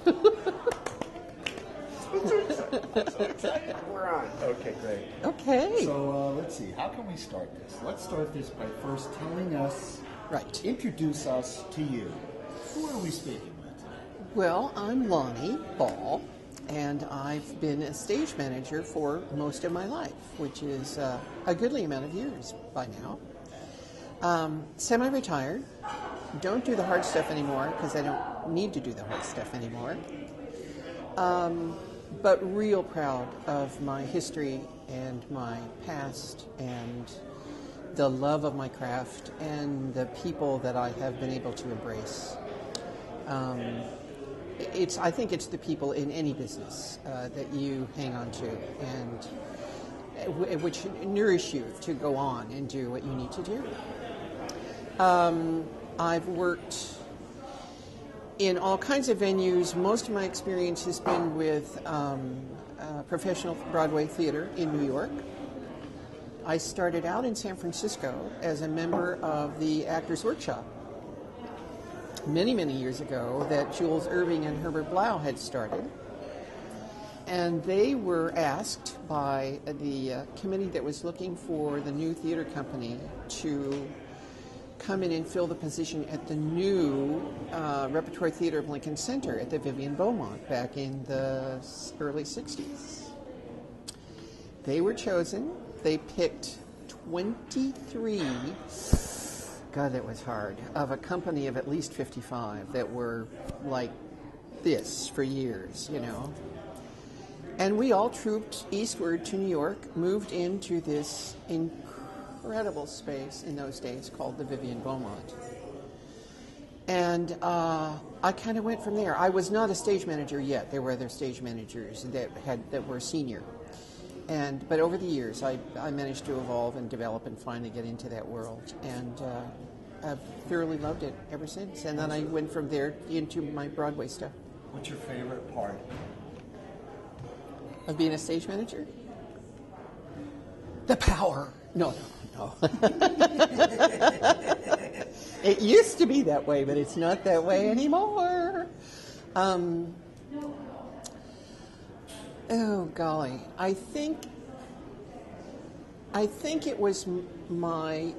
So excited. We're on. Okay, great. Okay. So let's see. How can we start this? Let's start this by first telling us, introduce us to you. Who are we speaking with today? Well, I'm Lani Ball, and I've been a stage manager for most of my life, which is a goodly amount of years by now. Semi-retired. Don't do the hard stuff anymore because I don't need to do the hard stuff anymore. But real proud of my history and my past and the love of my craft and the people that I have been able to embrace. I think it's the people in any business that you hang on to and which nourish you to go on and do what you need to do. I've worked in all kinds of venues. Most of my experience has been with professional Broadway theater in New York. I started out in San Francisco as a member of the Actors Workshop many, many years ago that Jules Irving and Herbert Blau had started. And they were asked by the committee that was looking for the new theater company to come in and fill the position at the new Repertory Theater of Lincoln Center at the Vivian Beaumont back in the early 60s. They were chosen. They picked 23, God, that was hard, of a company of at least 55 that were like this for years, you know. And we all trooped eastward to New York, moved into this incredible space in those days called the Vivian Beaumont. And I kind of went from there. I was not a stage manager yet. There were other stage managers that were senior. But over the years, I managed to evolve and develop and finally get into that world. And I've thoroughly loved it ever since. And then I went from there into my Broadway stuff. What's your favorite part? Of being a stage manager? The power. No. It used to be that way, but it's not that way anymore. Oh, golly. I think it was my...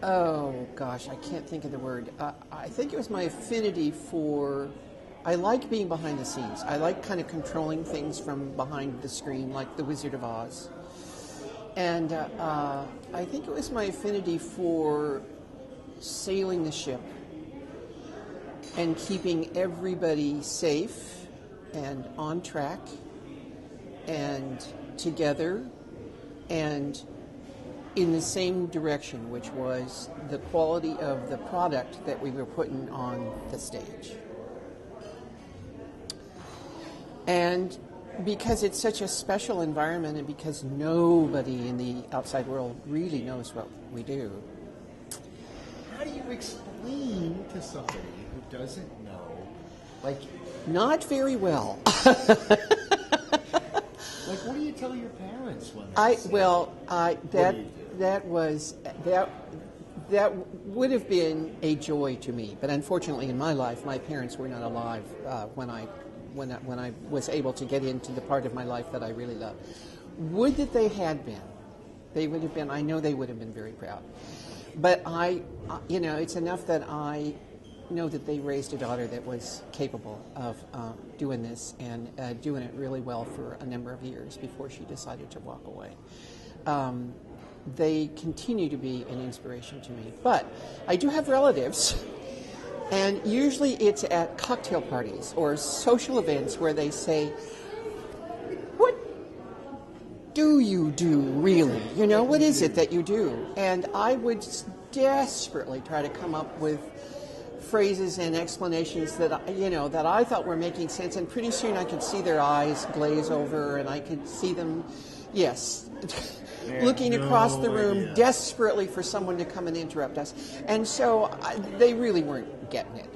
Oh, gosh, I can't think of the word. I think it was my affinity for... I like being behind the scenes. I like kind of controlling things from behind the screen, like The Wizard of Oz. And I think it was my affinity for sailing the ship and keeping everybody safe and on track and together and in the same direction, which was the quality of the product that we were putting on the stage. And because it's such a special environment and because nobody in the outside world really knows what we do. How do you explain to somebody who doesn't know, like... Not very well. Like, what do you tell your parents when they say that would have been a joy to me. But unfortunately in my life, my parents were not alive when I was able to get into the part of my life that I really love. Would that they had been. They would have been, I know they would have been very proud. But it's enough that I know that they raised a daughter that was capable of doing this and doing it really well for a number of years before she decided to walk away. They continue to be an inspiration to me. But I do have relatives. And usually it's at cocktail parties or social events where they say, what do you do, really? You know, what is it that you do? And I would desperately try to come up with phrases and explanations that I thought were making sense. And pretty soon I could see their eyes glaze over and I could see them, looking across the room desperately for someone to come and interrupt us. And so they really weren't getting it.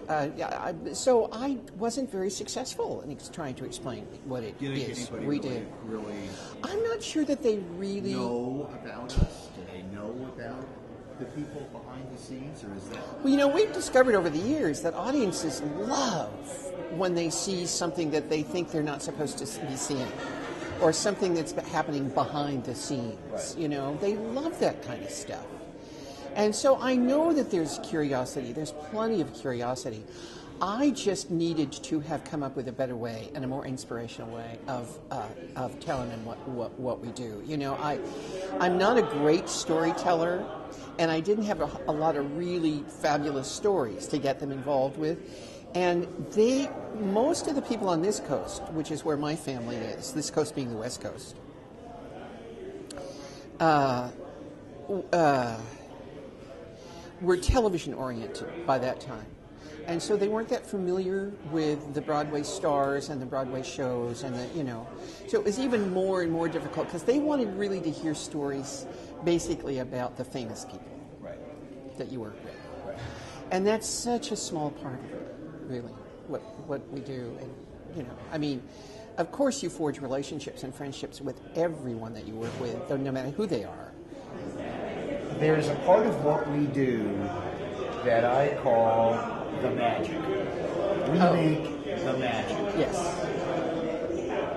So I wasn't very successful in trying to explain what it is we do. Really I'm not sure that they really know about us. Do they know about the people behind the scenes, or is that? Well, we've discovered over the years that audiences love when they see something that they think they're not supposed to be seeing, or something that's happening behind the scenes. Right. They love that kind of stuff. And so I know that there's curiosity. There's plenty of curiosity. I just needed to have come up with a better way and a more inspirational way of telling them what we do. I'm not a great storyteller, and I didn't have a lot of really fabulous stories to get them involved with. And most of the people on this coast, which is where my family is, this coast being the West Coast, were television oriented by that time. And so they weren't that familiar with the Broadway stars and the Broadway shows and so it was even more and more difficult because they wanted really to hear stories basically about the famous people that you work with. Right. And that's such a small part of it, really, what we do. And, of course you forge relationships and friendships with everyone that you work with, no matter who they are. There's a part of what we do that I call the magic. We make the magic. Yes.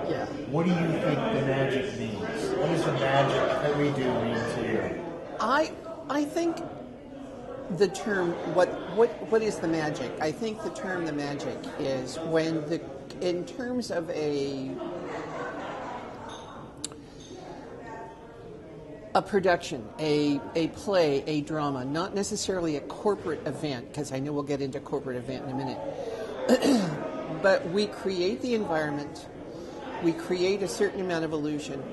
Yeah. What do you think the magic means? What does the magic that we do mean to you? I think the term what is the magic? I think the term the magic is when in terms of a production, a play, a drama, not necessarily a corporate event, because I know we'll get into corporate event in a minute, but we create the environment, we create a certain amount of illusion,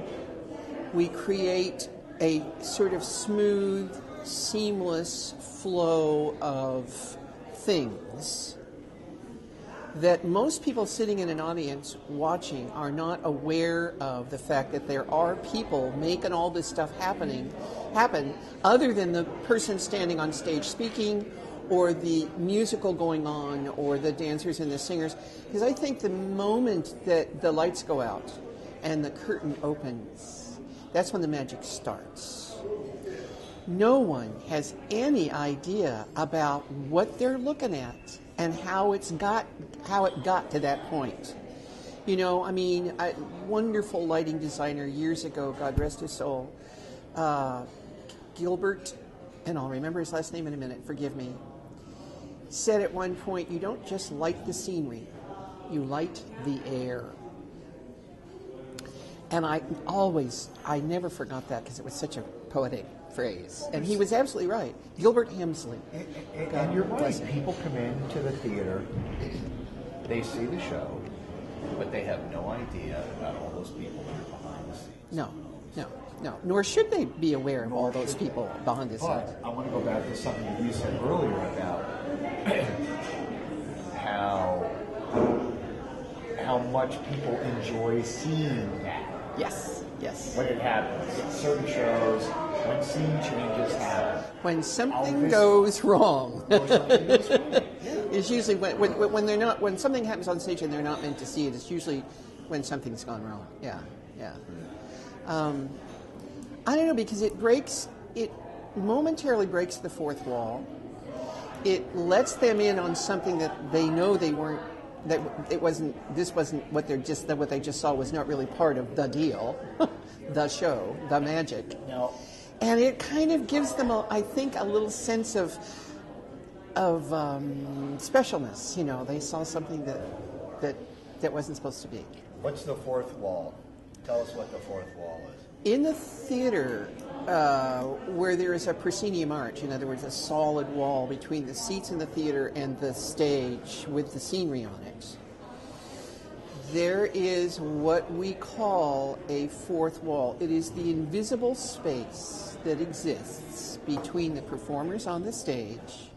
we create a sort of smooth, seamless flow of things that most people sitting in an audience watching are not aware of the fact that there are people making all this stuff happen other than the person standing on stage speaking or the musical going on or the dancers and the singers. Because I think the moment that the lights go out and the curtain opens, that's when the magic starts. No one has any idea about what they're looking at and how it got to that point. A wonderful lighting designer years ago, God rest his soul, Gilbert, and I'll remember his last name in a minute, forgive me, said at one point, you don't just light the scenery, you light the air. And I never forgot that because it was such a poetic phrase. And he was absolutely right. Gilbert Hemsley. And you're right. People come into the theater, they see the show, but they have no idea about all those people that are behind the scenes. No. Nor should they be aware of all those people behind the scenes. But I want to go back to something that you said earlier about how much people enjoy seeing that. Yes. When it happens. Yes. Certain shows, when scene changes happen. When something goes wrong. Yeah. It's usually when something happens on stage and they're not meant to see it, it's usually when something's gone wrong. Yeah. I don't know, because it momentarily breaks the fourth wall. It lets them in on something that they know they weren't, this wasn't what they just saw was not really part of the deal, the show, the magic. No. And it kind of gives them, I think, a little sense of specialness. They saw something that wasn't supposed to be. What's the fourth wall? Tell us what the fourth wall is. In the theater, where there is a proscenium arch, in other words, a solid wall between the seats in the theater and the stage with the scenery on it, there is what we call a fourth wall. It is the invisible space that exists between the performers on the stage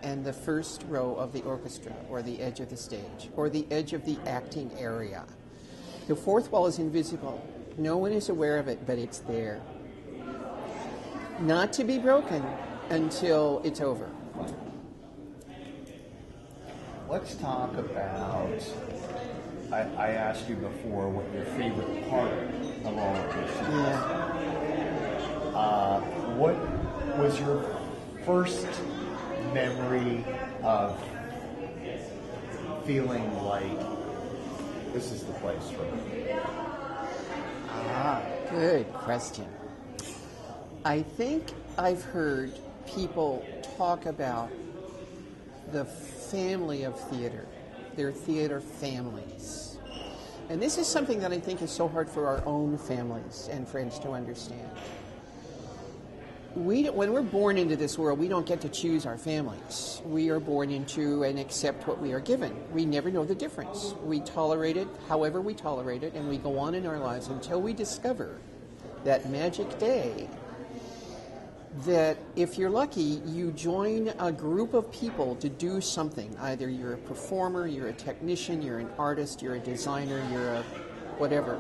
and the first row of the orchestra, or the edge of the stage, or the edge of the acting area. The fourth wall is invisible. No one is aware of it, but it's there. Not to be broken until it's over. Let's talk about, I asked you before what your favorite part of all of this is. Yeah. What was your first memory of feeling like this is the place for me? Good question. I think I've heard people talk about the family of theater, their theater families. And this is something that I think is so hard for our own families and friends to understand. When we're born into this world, we don't get to choose our families. We are born into and accept what we are given. We never know the difference. We tolerate it however we tolerate it, and we go on in our lives until we discover that magic day that if you're lucky, you join a group of people to do something. Either you're a performer, you're a technician, you're an artist, you're a designer, you're a whatever.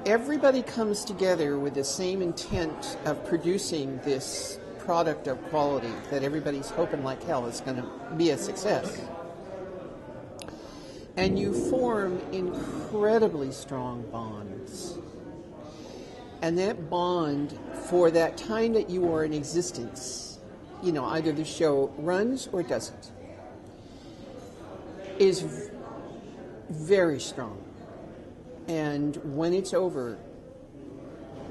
Everybody comes together with the same intent of producing this product of quality that everybody's hoping like hell is going to be a success. And you form incredibly strong bonds. And that bond, for that time that you are in existence, either the show runs or doesn't, is very strong. And when it's over,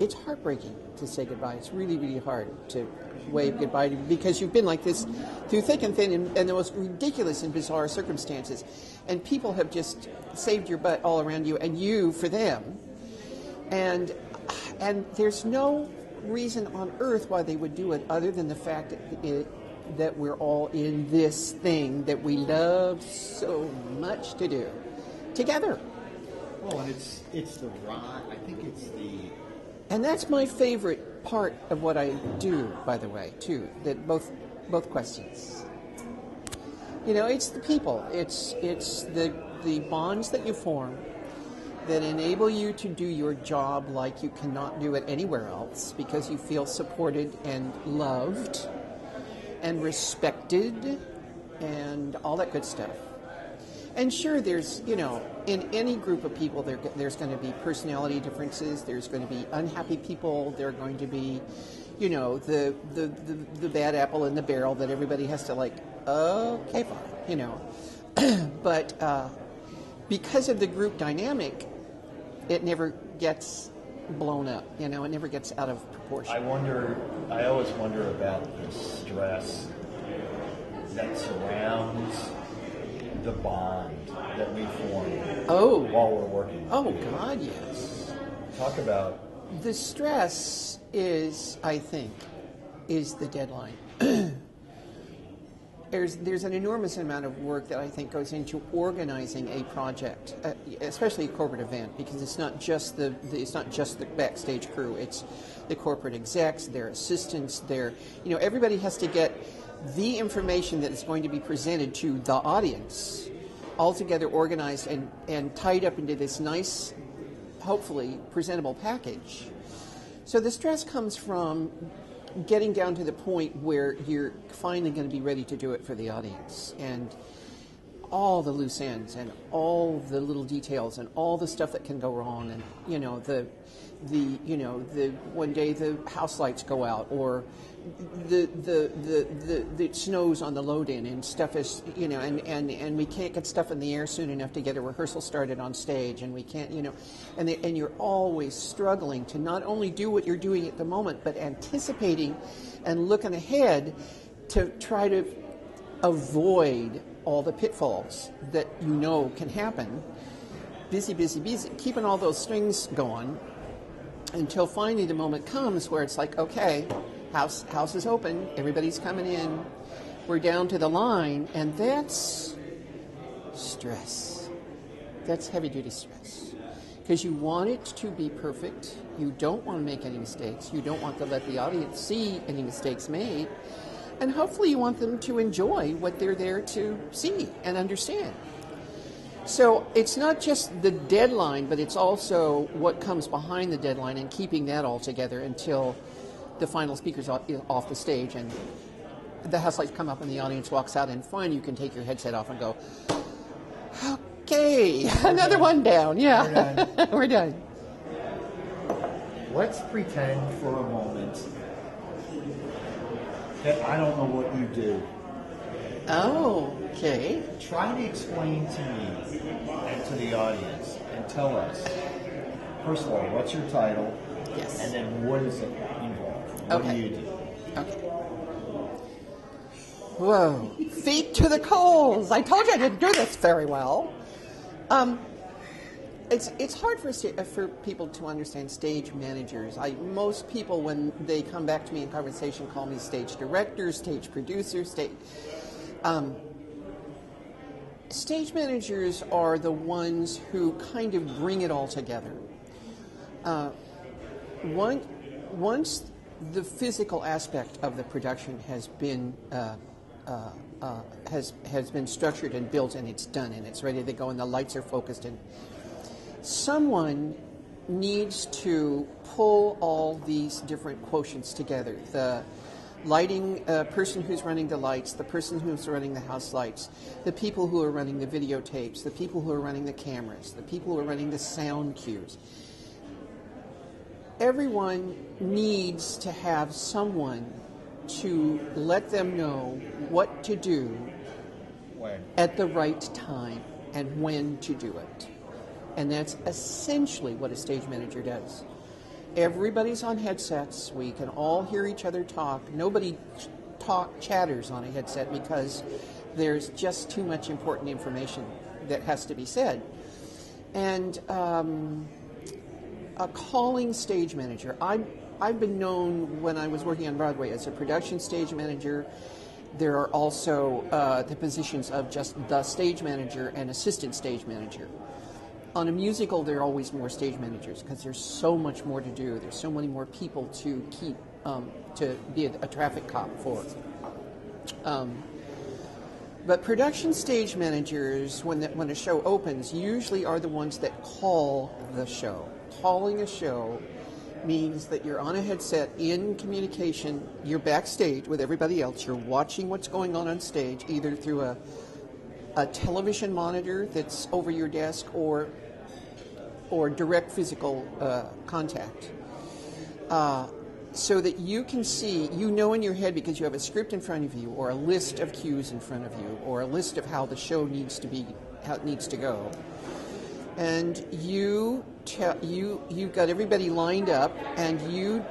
it's heartbreaking to say goodbye. It's really, really hard to wave goodbye to, because you've been like this through thick and thin and the most ridiculous and bizarre circumstances. And people have just saved your butt all around you, and you for them. And there's no reason on earth why they would do it other than the fact that we're all in this thing that we love so much to do together. Well, and it's the ride. I think it's the... And that's my favorite part of what I do, by the way, too, that both questions. It's the people. It's the bonds that you form that enable you to do your job like you cannot do it anywhere else, because you feel supported and loved and respected and all that good stuff. And sure, there's, in any group of people, there's going to be personality differences. There's going to be unhappy people. There are going to be, the bad apple in the barrel that everybody has to okay, fine, But because of the group dynamic, it never gets blown up. It never gets out of proportion. I always wonder about the stress that surrounds the bond that we form while we're working. Oh, God, yes. Talk about... The stress is, I think, is the deadline. There's an enormous amount of work that I think goes into organizing a project, especially a corporate event, because it's not just the backstage crew. It's the corporate execs, their assistants, everybody has to get the information that is going to be presented to the audience all together, organized and tied up into this nice, hopefully presentable package. So the stress comes from getting down to the point where you're finally going to be ready to do it for the audience, and all the loose ends and all the little details and all the stuff that can go wrong, and the one day the house lights go out, or the snows on the load-in, and stuff is and we can't get stuff in the air soon enough to get a rehearsal started on stage, and we can't and you're always struggling to not only do what you're doing at the moment, but anticipating and looking ahead to try to avoid all the pitfalls that can happen. Busy, keeping all those strings going until finally the moment comes where it's like, okay, house is open, everybody's coming in, we're down to the line, and that's stress. That's heavy-duty stress. Because you want it to be perfect, you don't want to make any mistakes, you don't want to let the audience see any mistakes made, and hopefully you want them to enjoy what they're there to see and understand. So it's not just the deadline, but it's also what comes behind the deadline and keeping that all together until the final speaker's off the stage and the house lights come up and the audience walks out, and fine, you can take your headset off and go, okay, another one down. Yeah, we're done. Let's pretend for a moment that I don't know what you do. Oh, okay. Try to explain to me and to the audience and tell us, first of all, what's your title? Yes. And then what does it involve? What do you do? Okay. Whoa. Feet to the coals. I told you I didn't do this very well. It's hard for people to understand stage managers. Most people, when they come back to me in conversation, call me stage director, stage producer, stage managers are the ones who kind of bring it all together. Once the physical aspect of the production has been has been structured and built, and it's done, and it's ready to go, and the lights are focused, and someone needs to pull all these different quotients together. The lighting person who's running the lights, the person who's running the house lights, the people who are running the videotapes, the people who are running the cameras, the people who are running the sound cues. Everyone needs to have someone to let them know what to do at the right time and when to do it. And that's essentially what a stage manager does. Everybody's on headsets. We can all hear each other talk. Nobody chatters on a headset because there's just too much important information that has to be said. And a calling stage manager. I've been known when I was working on Broadway as a production stage manager. There are also the positions of just the stage manager and assistant stage manager. On a musical, there are always more stage managers because there's so much more to do. There's so many more people to keep, to be a traffic cop for. But production stage managers, when a show opens, usually are the ones that call the show. Calling a show means that you're on a headset in communication, you're backstage with everybody else, you're watching what's going on stage, either through a television monitor that's over your desk or direct physical contact. So that you can see, you know in your head because you have a script in front of you or a list of cues in front of you or a list of how the show needs to be, how it needs to go. And you've got everybody lined up, and you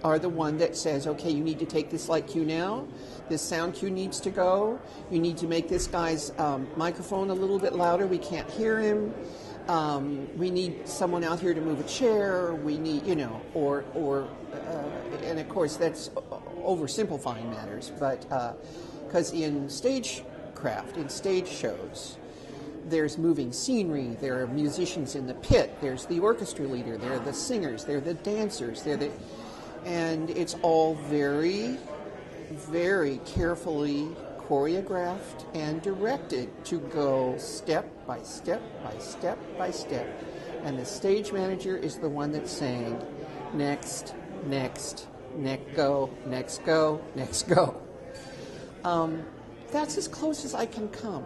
are the one that says, okay, you need to take this light cue now, this sound cue needs to go, you need to make this guy's microphone a little bit louder, we can't hear him, we need someone out here to move a chair, we need, and of course that's oversimplifying matters, but because in stagecraft, in stage shows, there's moving scenery, there are musicians in the pit, there's the orchestra leader, there are the singers, there are the dancers, and it's all very, very carefully choreographed and directed to go step by step by step by step. And the stage manager is the one that's saying, next, next, next go, next go, next go. That's as close as I can come.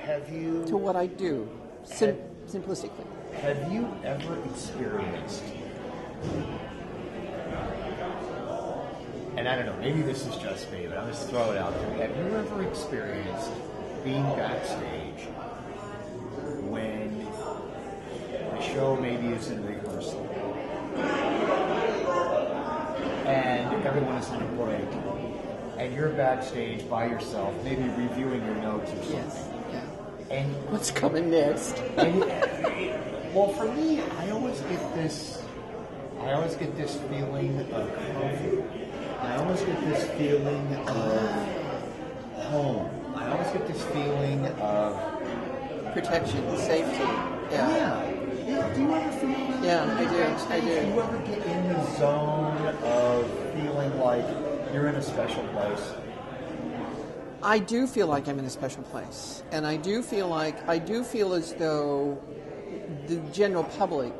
To what I do, simplistically. Have you ever experienced, and I don't know, maybe this is just me, but I'm just throwing it out there. Have you ever experienced being backstage when the show maybe is in rehearsal and everyone is on a break and you're backstage by yourself, maybe reviewing your notes or something? Yes. And what's coming next? Well, for me, I always get this feeling of comfort. I always get this feeling of home. I always get this feeling of protection, safety. Yeah. Do you ever feel that? Yeah, I do. Do you ever get in the zone of feeling like you're in a special place? I do feel like I'm in a special place, and I do feel as though the general public,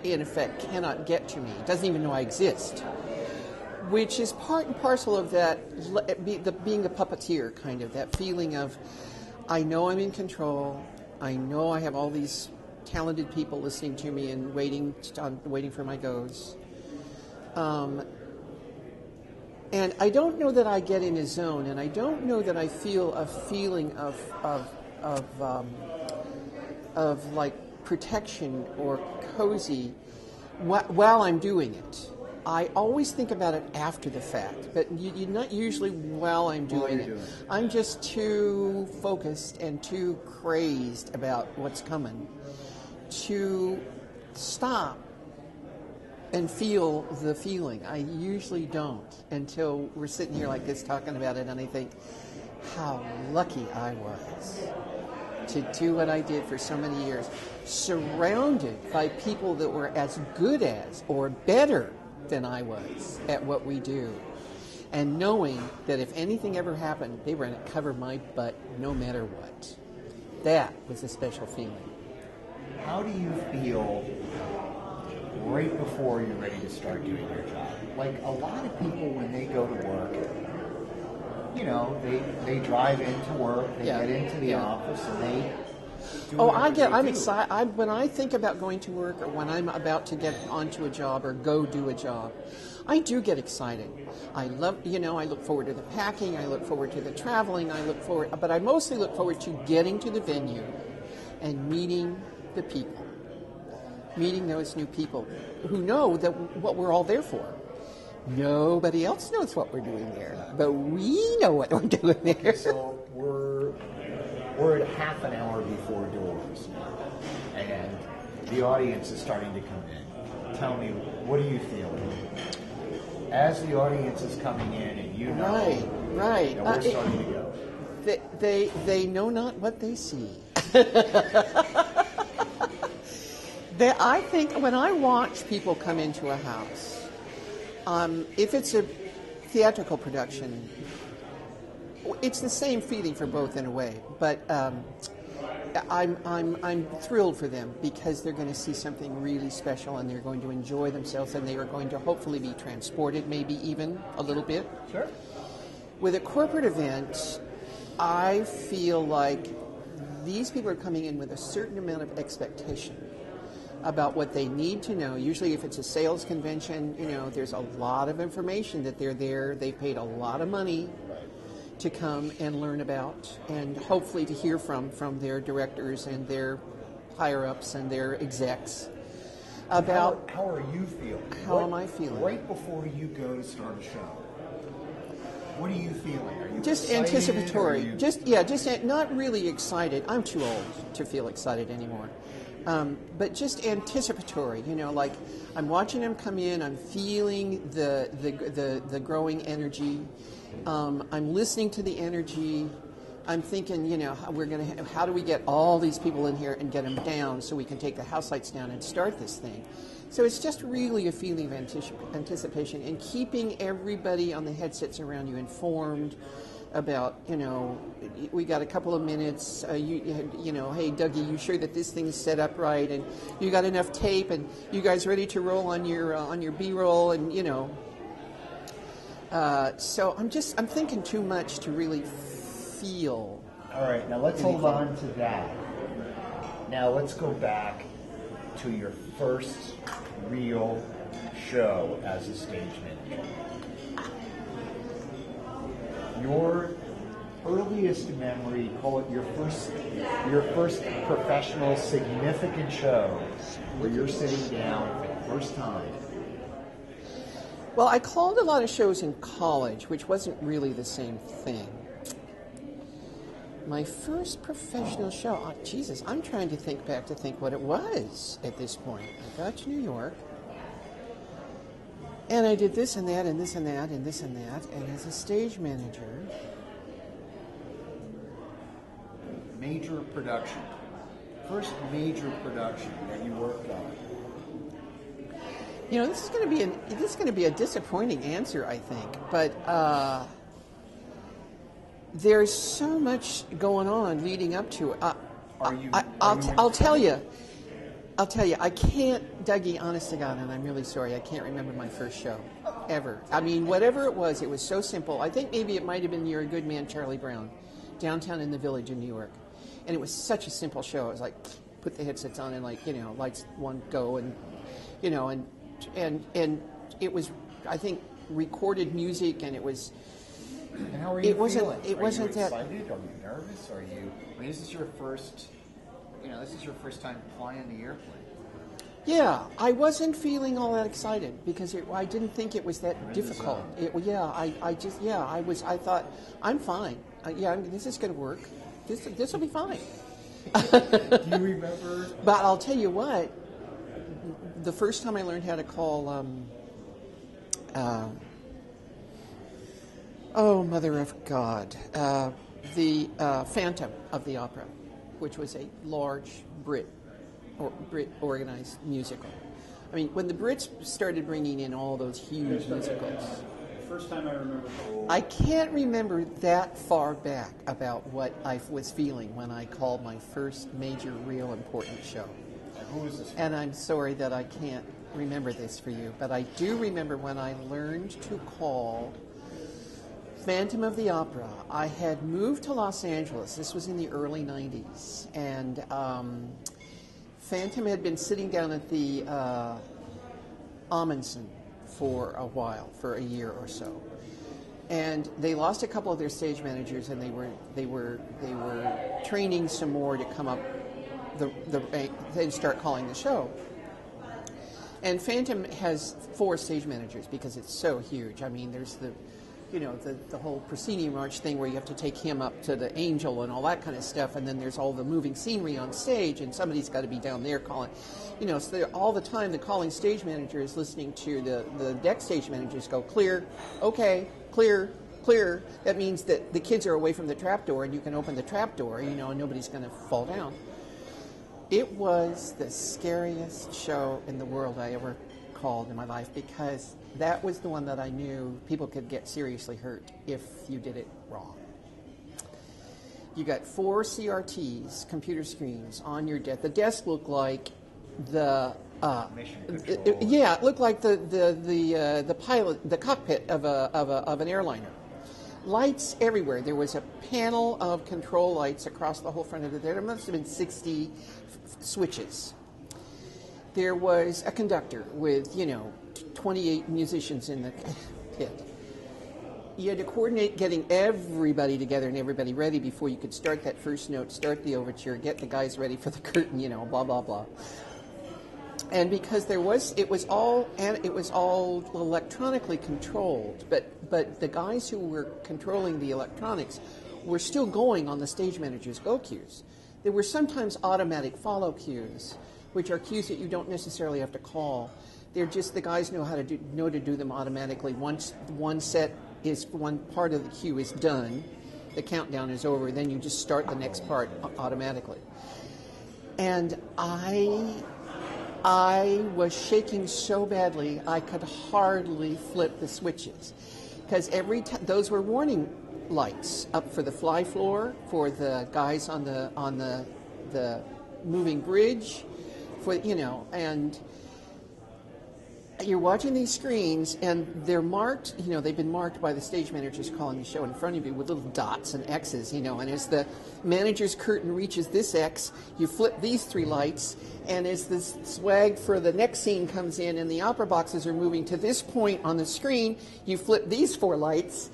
in effect, cannot get to me. Doesn't even know I exist, which is part and parcel of that being the puppeteer kind of, that feeling of, I know I'm in control. I know I have all these talented people listening to me and waiting for my goes. And I don't know that I get in a zone, and I don't know that I feel a feeling of like protection or cozy while I'm doing it. I always think about it after the fact, but not usually while I'm doing it. I'm just too focused and too crazed about what's coming to stop and feel the feeling. I usually don't until we're sitting here like this talking about it, and I think how lucky I was to do what I did for so many years, surrounded by people that were as good as or better than I was at what we do, and knowing that if anything ever happened, they were going to cover my butt no matter what. That was a special feeling. How do you feel right before you're ready to start doing your job? Like a lot of people when they go to work, you know, they drive into work, they get into the office, and they do I'm excited. When I think about going to work, or when I'm about to get onto a job or go do a job, I do get excited. I love, I look forward to the packing, I look forward to the traveling, but I mostly look forward to getting to the venue and meeting the people. Meeting those new people who know that what we're all there for. Nobody else knows what we're doing there, but we know what we're doing there. Okay, so we're at half an hour before doors now, and the audience is starting to come in. Tell me, what are you feeling? As the audience is coming in, and you know, right. We're starting to go. They know not what they see. I think when I watch people come into a house, if it's a theatrical production, it's the same feeling for both in a way. But I'm thrilled for them because they're going to see something really special, and they're going to enjoy themselves, and they are going to hopefully be transported, maybe even a little bit. Sure. With a corporate event, I feel like these people are coming in with a certain amount of expectation about what they need to know. Usually if it's a sales convention, there's a lot of information that they're there. They paid a lot of money to come and learn about, and hopefully to hear from their directors and their higher-ups and their execs about how are you feeling? How am I feeling? Right before you go to start a show, what are you feeling? Are you just excited? anticipatory? Not really excited. I'm too old to feel excited anymore. But just anticipatory, like I'm watching them come in, I'm feeling the growing energy, I'm listening to the energy, I'm thinking, how do we get all these people in here and get them down so we can take the house lights down and start this thing? So it's just really a feeling of anticipation and keeping everybody on the headsets around you informed about, we got a couple of minutes, hey, Dougie, you sure that this thing's set up right, and you got enough tape, and you guys ready to roll on your B-roll, and, so I'm thinking too much to really feel. All right, now let's hold on to that. Now let's go back to your first real show as a stage manager. Your earliest memory, call it your first professional significant show where you're sitting down for the first time. Well, I called a lot of shows in college, which wasn't really the same thing. My first professional show, Jesus, I'm trying to think back to think what it was at this point. I got to New York, and I did this and that and this and that and this and that, and as a stage manager. Major production. First major production that you worked on. This is going to be a disappointing answer, I think, but there's so much going on leading up to it. I'll tell you, I can't, Dougie, honest to God, and I'm really sorry, I can't remember my first show, ever. I mean, whatever it was so simple. I think maybe it might have been You're a Good Man, Charlie Brown, downtown in the Village in New York. And it was such a simple show. It was like, put the headsets on and lights one go, and, and it was, I think, recorded music, and it was. And how are you feeling? It wasn't that. Are you excited? Are you nervous? Are you? I mean, this is your first. This is your first time flying the airplane. Yeah, I wasn't feeling all that excited because I didn't think it was that difficult. I thought I'm fine. This is going to work. This will be fine. Do you remember? But I'll tell you what. The first time I learned how to call, Mother of God, the Phantom of the Opera, which was a large Brit organized musical. I mean, when the Brits started bringing in all those huge musicals. The first time I remember. I can't remember that far back about what I was feeling when I called my first major, real important show. Who is this? And I'm sorry that I can't remember this for you, but I do remember when I learned to call Phantom of the Opera. I had moved to Los Angeles. This was in the early 90s. And Phantom had been sitting down at the Amundsen for a while, for a year or so. And they lost a couple of their stage managers, and they were training some more to come up they'd start calling the show. And Phantom has 4 stage managers because it's so huge. I mean, there's the whole proscenium march thing where you have to take him up to the angel and all that kind of stuff, and then there's all the moving scenery on stage, and somebody's got to be down there calling. So all the time the calling stage manager is listening to the deck stage managers go, clear, okay, clear, clear. That means that the kids are away from the trapdoor, and you can open the trapdoor, and nobody's going to fall down. It was the scariest show in the world I ever called in my life because that was the one that I knew people could get seriously hurt if you did it wrong. You got 4 CRTs, computer screens, on your desk. The desk looked like the it looked like the pilot, the cockpit of an airliner. Lights everywhere. There was a panel of control lights across the whole front of it. There must have been 60 switches. There was a conductor with, 28 musicians in the pit. You had to coordinate getting everybody together and everybody ready before you could start that first note, start the overture, get the guys ready for the curtain, blah, blah, blah. And because it was all electronically controlled, but the guys who were controlling the electronics were still going on the stage manager's go cues. There were sometimes automatic follow cues, which are cues that you don't necessarily have to call. They're just the guys know to do them automatically. Once one part of the cue is done, the countdown is over, then you just start the next part automatically. And I was shaking so badly I could hardly flip the switches because every time those were warning lights up for the fly floor, for the guys on the moving bridge, and you're watching these screens and they're marked, they've been marked by the stage managers calling the show in front of you with little dots and X's, and as the manager's curtain reaches this X, you flip these 3 lights, and as this swag for the next scene comes in and the opera boxes are moving to this point on the screen, you flip these 4 lights,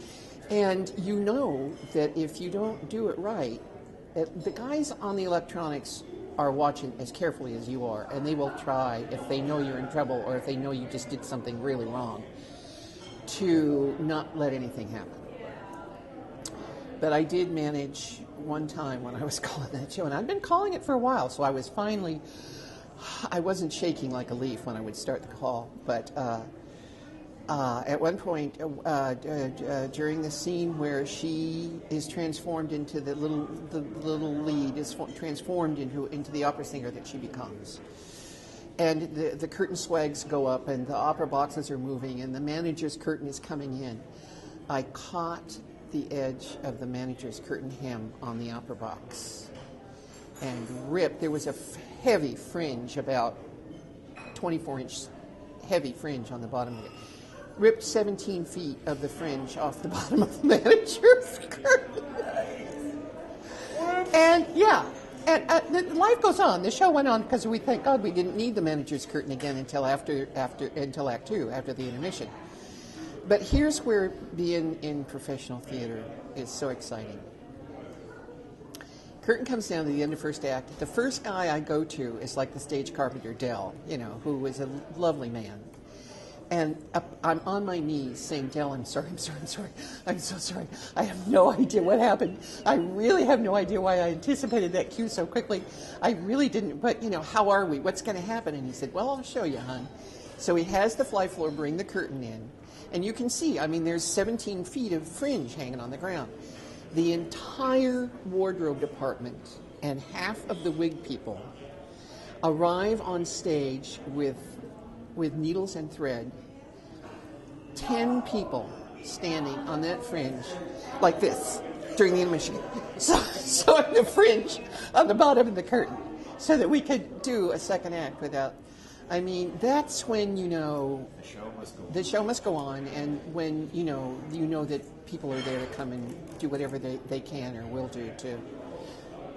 and you know that if you don't do it right, the guys on the electronics are watching as carefully as you are, and they will try, if they know you're in trouble or if they know you just did something really wrong, to not let anything happen. But I did manage one time when I was calling that show, and I'd been calling it for a while, so I wasn't shaking like a leaf when I would start the call, but at one point during the scene where she is transformed into the little lead is transformed into the opera singer that she becomes, and the curtain swags go up and the opera boxes are moving and the manager's curtain is coming in, I caught the edge of the manager's curtain hem on the opera box and ripped. There was a heavy fringe, about 24-inch heavy fringe on the bottom of it. Ripped 17 feet of the fringe off the bottom of the manager's curtain. And life goes on. The show went on because we thank God we didn't need the manager's curtain again until Act 2, after the intermission. But here's where being in professional theater is so exciting. Curtain comes down to the end of first act. The first guy I go to is like the stage carpenter, Dell, who is a lovely man. And I'm on my knees saying, Dell, I'm sorry, I'm so sorry. I have no idea what happened. I really have no idea why I anticipated that cue so quickly. I really didn't, but, how are we? What's going to happen? And he said, well, I'll show you, hon. So he has the fly floor bring the curtain in. And you can see, there's 17 feet of fringe hanging on the ground. The entire wardrobe department and half of the wig people arrive on stage with needles and thread. 10 people standing on that fringe like this during the intermission, sewing the fringe on the bottom of the curtain so that we could do a second act without. That's when the show must go on, and when you know that people are there to come and do whatever they can or will do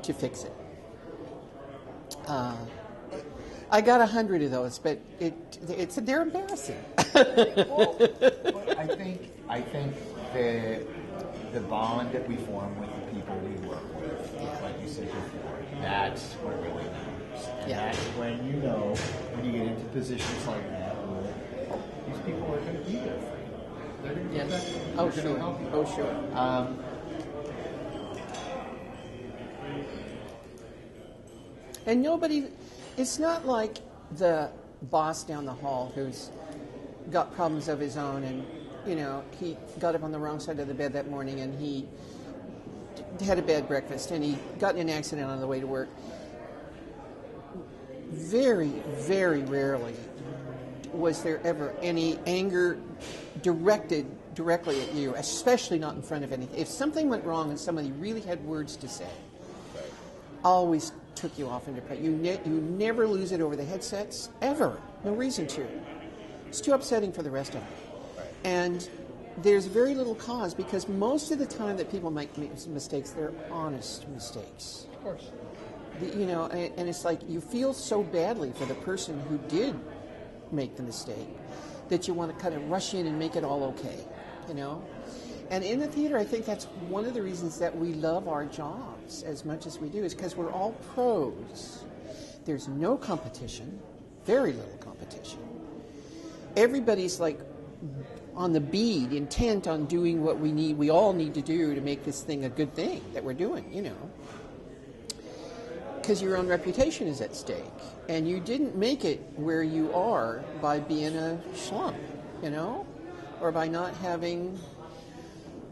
to fix it. I got 100 of those, but they're embarrassing. Well, I think the bond that we form with the people we work with, like you said before, that's what really matters. And that's when when you get into positions like that, where these people are going to be there for you. They're going to be there. Oh, sure. Oh, sure. And it's not like the boss down the hall who's got problems of his own and, he got up on the wrong side of the bed that morning and he had a bad breakfast and he got in an accident on the way to work. Very, very rarely was there ever any anger directed directly at you, especially not in front of anything. If something went wrong and somebody really had words to say, always took you off into play. You never lose it over the headsets, ever. No reason to. It's too upsetting for the rest of them. And there's very little cause because most of the time that people make mistakes, they're honest mistakes. Of course. And it's like you feel so badly for the person who did make the mistake that you want to kind of rush in and make it all okay, And in the theater, I think that's one of the reasons that we love our jobs as much as we do is because we're all pros. There's no competition, very little competition. Everybody's like on the bead, intent on doing what we all need to do to make this thing a good thing that we're doing, Because your own reputation is at stake. And you didn't make it where you are by being a schlump, or by not having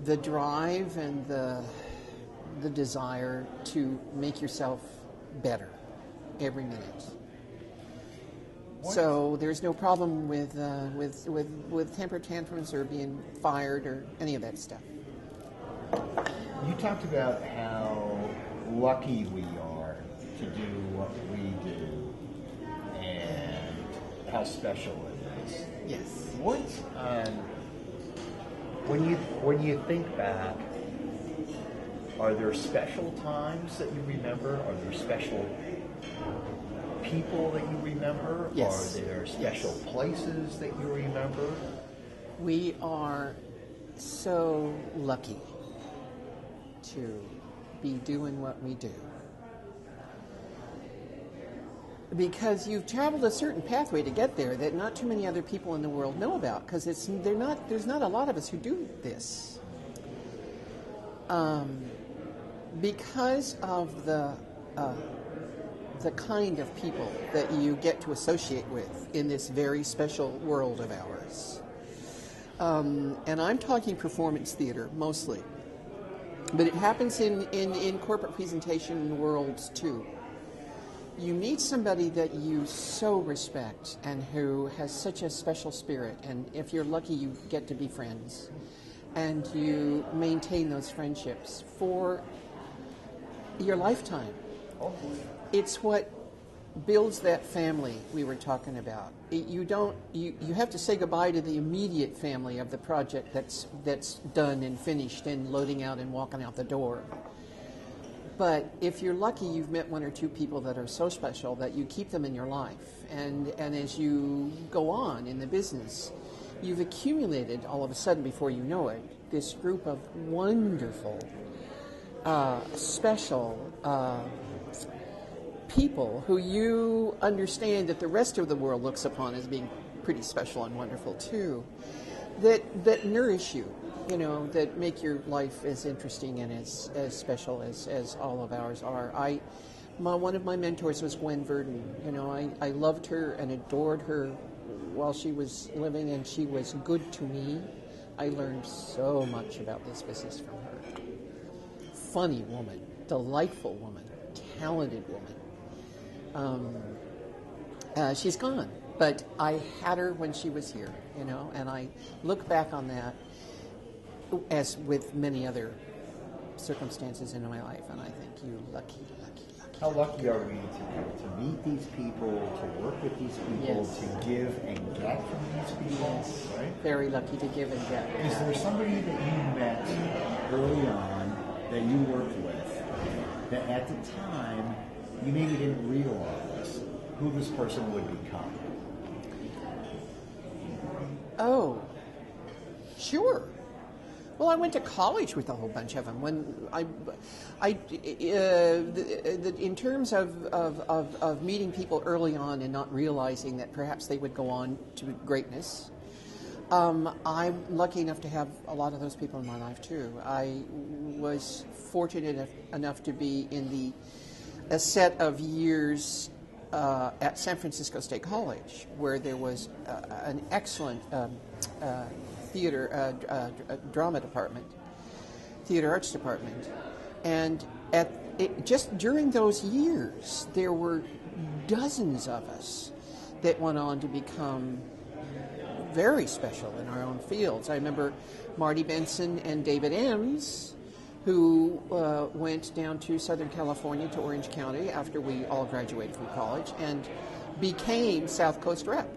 the drive and the desire to make yourself better every minute. So there's no problem with temper tantrums or being fired or any of that stuff. You talked about how lucky we are to do what we do and how special it is. Yes. When you think back, are there special times that you remember? Are there special people that you remember? Yes. Are there special places that you remember? We are so lucky to be doing what we do. Because you've traveled a certain pathway to get there that not too many other people in the world know about, because there's not a lot of us who do this. Because of the kind of people that you get to associate with in this very special world of ours. And I'm talking performance theater mostly, but it happens in corporate presentation worlds too. You meet somebody that you so respect and who has such a special spirit, and if you're lucky, you get to be friends, and you maintain those friendships for your lifetime. It's what builds that family we were talking about. You have to say goodbye to the immediate family of the project that's done and finished and loading out and walking out the door. But if you're lucky, you've met one or two people that are so special that you keep them in your life. And as you go on in the business, you've accumulated all of a sudden, before you know it, this group of wonderful, special people who you understand that the rest of the world looks upon as being pretty special and wonderful too, that nourish you, that make your life as interesting and as special as all of ours are. One of my mentors was Gwen Verdon. I loved her and adored her while she was living, and she was good to me. I learned so much about this business from her. Funny woman, delightful woman, talented woman. She's gone, but I had her when she was here, and I look back on that, as with many other circumstances in my life, and I think you lucky. How lucky are we to meet these people, to work with these people, Yes. to give and get from these people, Yes. right? Very lucky to give and get. Is there somebody that you met early on that you worked with that at the time you maybe didn't realize who this person would become? Oh, sure. Well, I went to college with a whole bunch of them. When in terms of meeting people early on and not realizing that perhaps they would go on to greatness, I'm lucky enough to have a lot of those people in my life too. I was fortunate enough to be in a set of years at San Francisco State College, where there was an excellent theater drama department, theater arts department, and just during those years, there were dozens of us that went on to become very special in our own fields. I remember Marty Benson and David Ems, who went down to Southern California, to Orange County, after we all graduated from college, and became South Coast Rep.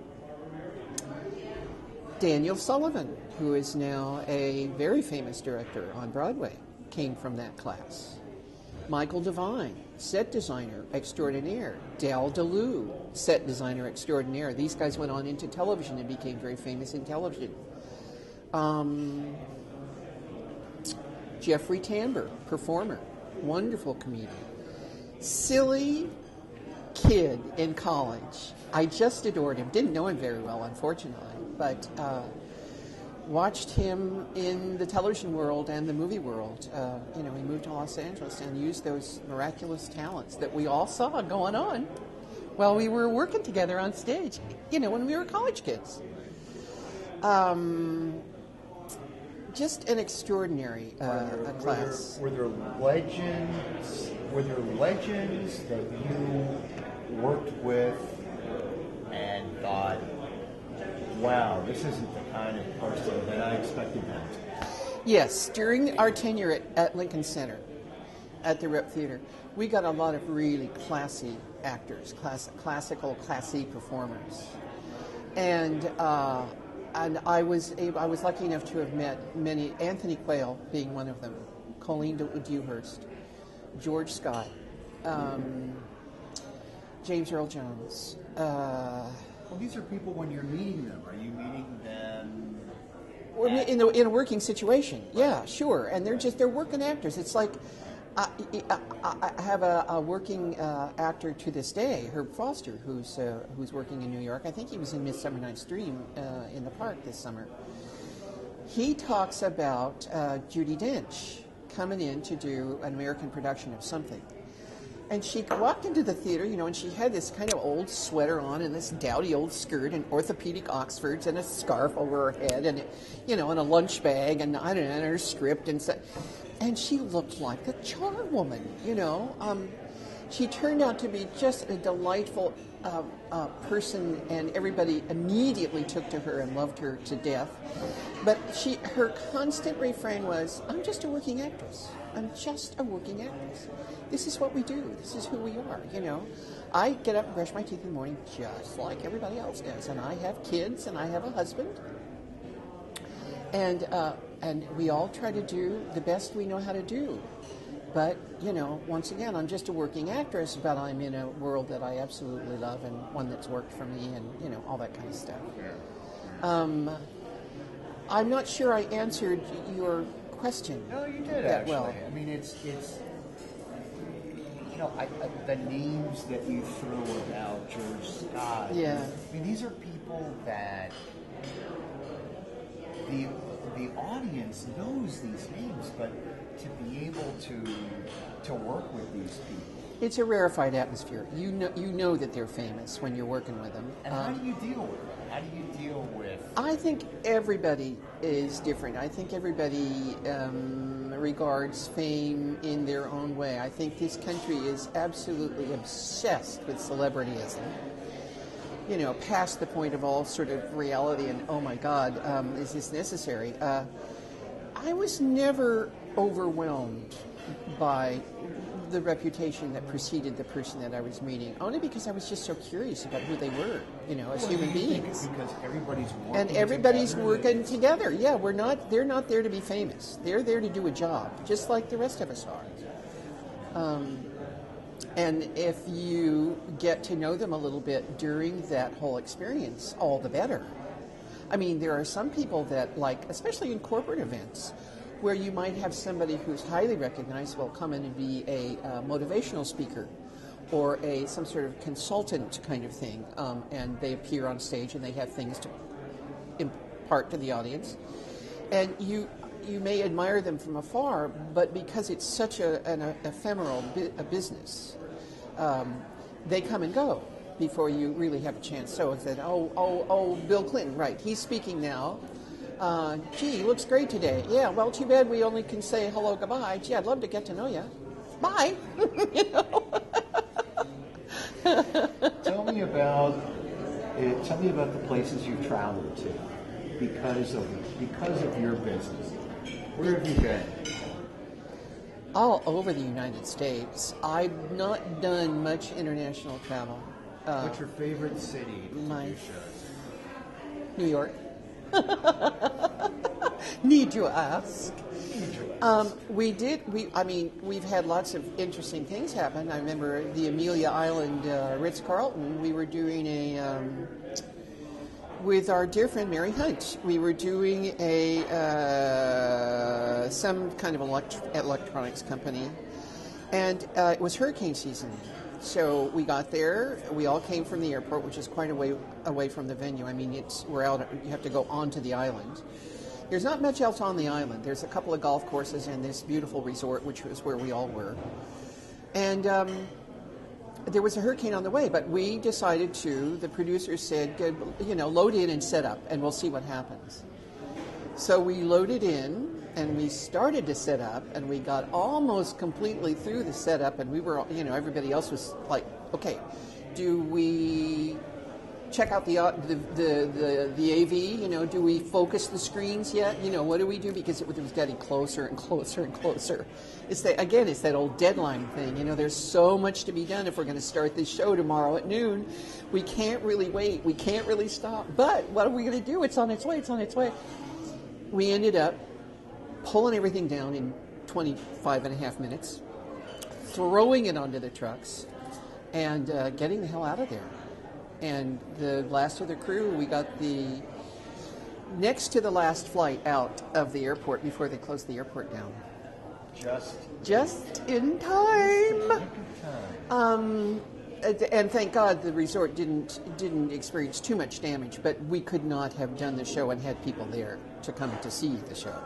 Daniel Sullivan, who is now a very famous director on Broadway, came from that class. Michael Devine, set designer extraordinaire. Dal DeLue, set designer extraordinaire. These guys went on into television and became very famous in television. Jeffrey Tambor, performer, wonderful comedian. Silly kid in college. I just adored him. Didn't know him very well, unfortunately, but watched him in the television world and the movie world. He moved to Los Angeles and used those miraculous talents that we all saw going on while we were working together on stage, when we were college kids. Just an extraordinary class. Were there legends? Were there legends that you worked with and thought, wow, this isn't the kind of person that I expected them to be? Yes, during our tenure at Lincoln Center, at the Rep Theater, we got a lot of really classy actors, classical, classy performers, and I was lucky enough to have met many. Anthony Quayle being one of them, Colleen Dewhurst, George Scott, James Earl Jones. Well, these are people, when you're meeting them, are you meeting them in a working situation? Yeah, sure. And they're working actors. It's like I have a working actor to this day, Herb Foster, who's working in New York. I think he was in Midsummer Night's Dream in the park this summer. He talks about Judi Dench coming in to do an American production of something. And she walked into the theater, and she had this kind of old sweater on and this dowdy old skirt and orthopedic Oxfords and a scarf over her head and, and a lunch bag and, I don't know, and her script and so. And she looked like a charwoman, She turned out to be just a delightful person, and everybody immediately took to her and loved her to death. But her constant refrain was, I'm just a working actress. I'm just a working actress. This is what we do. This is who we are, I get up and brush my teeth in the morning just like everybody else does. And I have kids and I have a husband. And we all try to do the best we know how to do. But, once again, I'm just a working actress, but I'm in a world that I absolutely love and one that's worked for me and, all that kind of stuff. I'm not sure I answered your question. No, you did that actually. well. I mean, it's the names that you threw about George Scott. Yeah. I mean, these are people that the audience knows these names, but to be able to work with these people. It's a rarefied atmosphere. You know that they're famous when you're working with them. And how do you deal with it? How do you deal with? I think everybody is different. I think everybody regards fame in their own way. I think this country is absolutely obsessed with celebrityism. You know, past the point of all sort of reality and, oh my God, is this necessary? I was never overwhelmed by the reputation that preceded the person that I was meeting, only because I was just so curious about who they were, you know, as human beings. Because everybody's working And everybody's together. working together. Yeah, they're not there to be famous. They're there to do a job, just like the rest of us are. And if you get to know them a little bit during that whole experience, all the better. I mean, there are some people that, like, especially in corporate events, where you might have somebody who's highly recognizable come in and be a motivational speaker or some sort of consultant kind of thing, and they appear on stage and they have things to impart to the audience. And you may admire them from afar, but because it's such an ephemeral business, they come and go before you really have a chance. So it's that, oh, Bill Clinton, right, he's speaking now. Gee, looks great today. Yeah, well, too bad we only can say hello, goodbye. Gee, I'd love to get to know you. Bye. You know? Tell me about the places you've traveled to because of your business. Where have you been? All over the United States. I've not done much international travel. What's your favorite city to do shows? New York. Need you ask? We've had lots of interesting things happen. I remember the Amelia Island Ritz-Carlton. We were doing with our dear friend Mary Hunt. We were doing some kind of electronics company, and it was hurricane season. So we got there. We all came from the airport, which is quite a way away from the venue. I mean, we're out. You have to go onto the island. There's not much else on the island. There's a couple of golf courses and this beautiful resort, which was where we all were. And there was a hurricane on the way, but we decided to. The producers said, load in and set up, and we'll see what happens. So we loaded in. And we started to set up, and we got almost completely through the setup, and we were, everybody else was like, okay, do we check out the AV? Do we focus the screens yet? What do we do? Because it was getting closer and closer and closer. It's that old deadline thing. There's so much to be done if we're going to start this show tomorrow at noon. We can't really wait. We can't really stop. But what are we going to do? It's on its way. It's on its way. We ended up pulling everything down in 25 and a half minutes, throwing it onto the trucks, and getting the hell out of there. And the last of the crew, we got next to the last flight out of the airport before they closed the airport down. Just in time. And thank God the resort didn't experience too much damage, but we could not have done the show and had people there to come to see the show.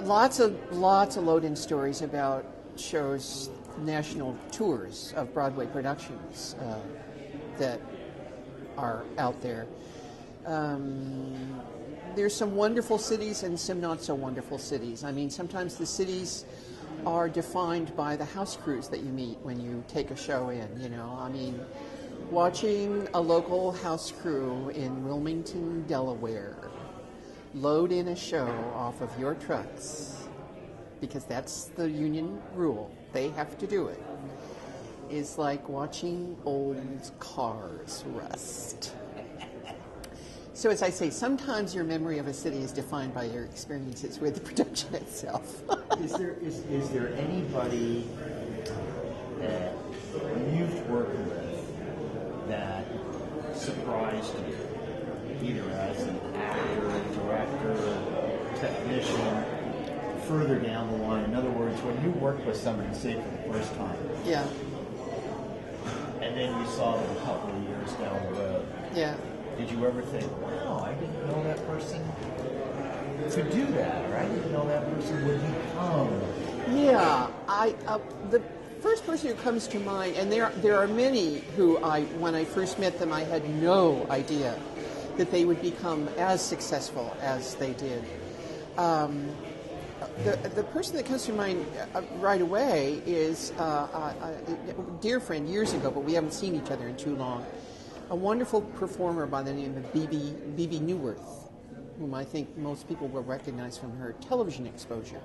Lots of load-in stories about shows, national tours of Broadway productions that are out there. There's some wonderful cities and some not so wonderful cities. I mean, sometimes the cities are defined by the house crews that you meet when you take a show in, I mean, watching a local house crew in Wilmington, Delaware, load in a show off of your trucks, because that's the union rule. They have to do it. Is like watching old cars rust. So as I say, sometimes your memory of a city is defined by your experiences with the production itself. Is there anybody that you've worked with that surprised you? either as an actor, director, technician, further down the line? In other words, when you worked with somebody, say for the first time, Yeah. and then you saw them a couple of years down the road, Yeah. did you ever think, wow, I didn't know that person could do that, or I didn't know that person would become? Yeah, the first person who comes to mind, and there are many who when I first met them, I had no idea that they would become as successful as they did. The person that comes to mind right away is a dear friend years ago, but we haven't seen each other in too long. A wonderful performer by the name of Bebe Newworth, whom I think most people will recognize from her television exposure.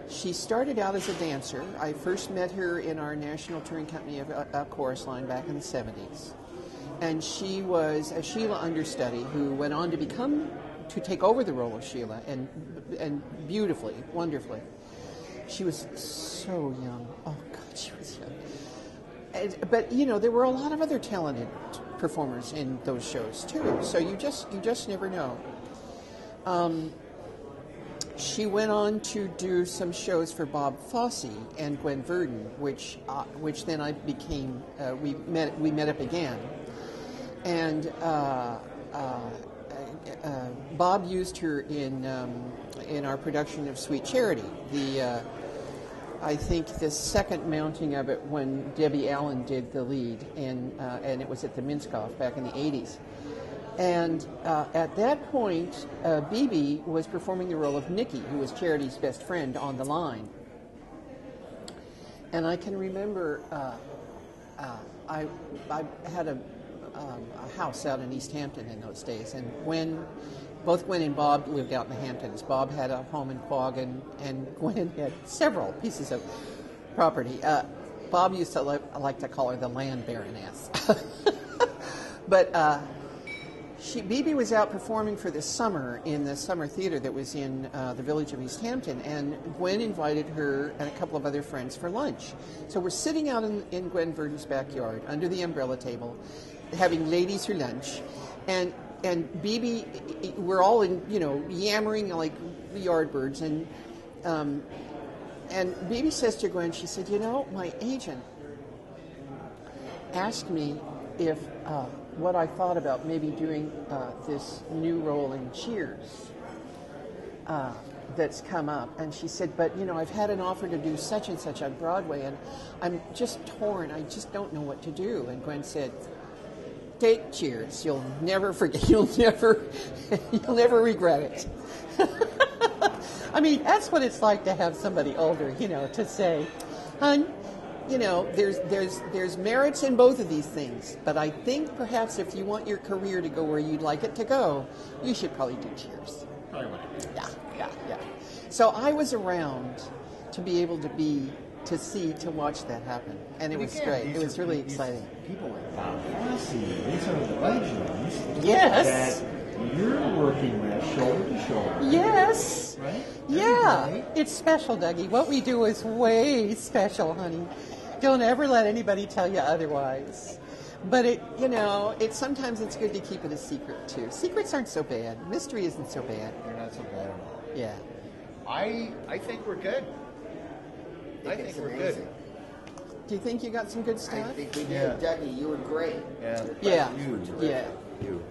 She started out as a dancer. I first met her in our national touring company of a chorus line back in the 70s. And she was a Sheila understudy who went on to take over the role of Sheila, and beautifully, wonderfully. She was so young. Oh, God, she was young. But, there were a lot of other talented performers in those shows, too. So you just never know. She went on to do some shows for Bob Fosse and Gwen Verdon, which then I became. We met up again, and Bob used her in our production of Sweet Charity. I think the second mounting of it when Debbie Allen did the lead, and it was at the Minskoff back in the 80s. And at that point, Bebe was performing the role of Nikki, who was Charity's best friend on the line. And I can remember I had a house out in East Hampton in those days, and both Gwen and Bob lived out in the Hamptons. Bob had a home in Quogue, and Gwen had several pieces of property. Bob used to like to call her the land baroness. But Bebe was out performing for the summer in the summer theater that was in the village of East Hampton, and Gwen invited her and a couple of other friends for lunch. So we're sitting out in Gwen Verdon's backyard under the umbrella table, having ladies for lunch, and Bebe, we're all yammering like yardbirds, and Bebe says to Gwen, she said, my agent asked me if what I thought about maybe doing this new role in Cheers that's come up. And she said, but, I've had an offer to do such and such on Broadway, and I'm just torn. I just don't know what to do. And Gwen said, take Cheers. You'll never forget. You'll never regret it. I mean, that's what it's like to have somebody older, to say, hon, there's merits in both of these things, but I think perhaps if you want your career to go where you'd like it to go, you should probably do Cheers. Probably would. Yeah. So I was around to be able to watch that happen, and it was great. It was really exciting. People like Bob Fosse, these are the legends. Yes. That you're working with shoulder to shoulder. Yes. Right? Yeah. Right? It's special, Dougie. What we do is way special, honey. Don't ever let anybody tell you otherwise. But sometimes it's good to keep it a secret too. Secrets aren't so bad. Mystery isn't so bad. They're not so bad at all. Yeah. I think we're good. I think we're good. Do you think you got some good I stuff? think we did. Yeah. Dougie, you were great. Yeah. Yeah. You were Yeah. terrific. You.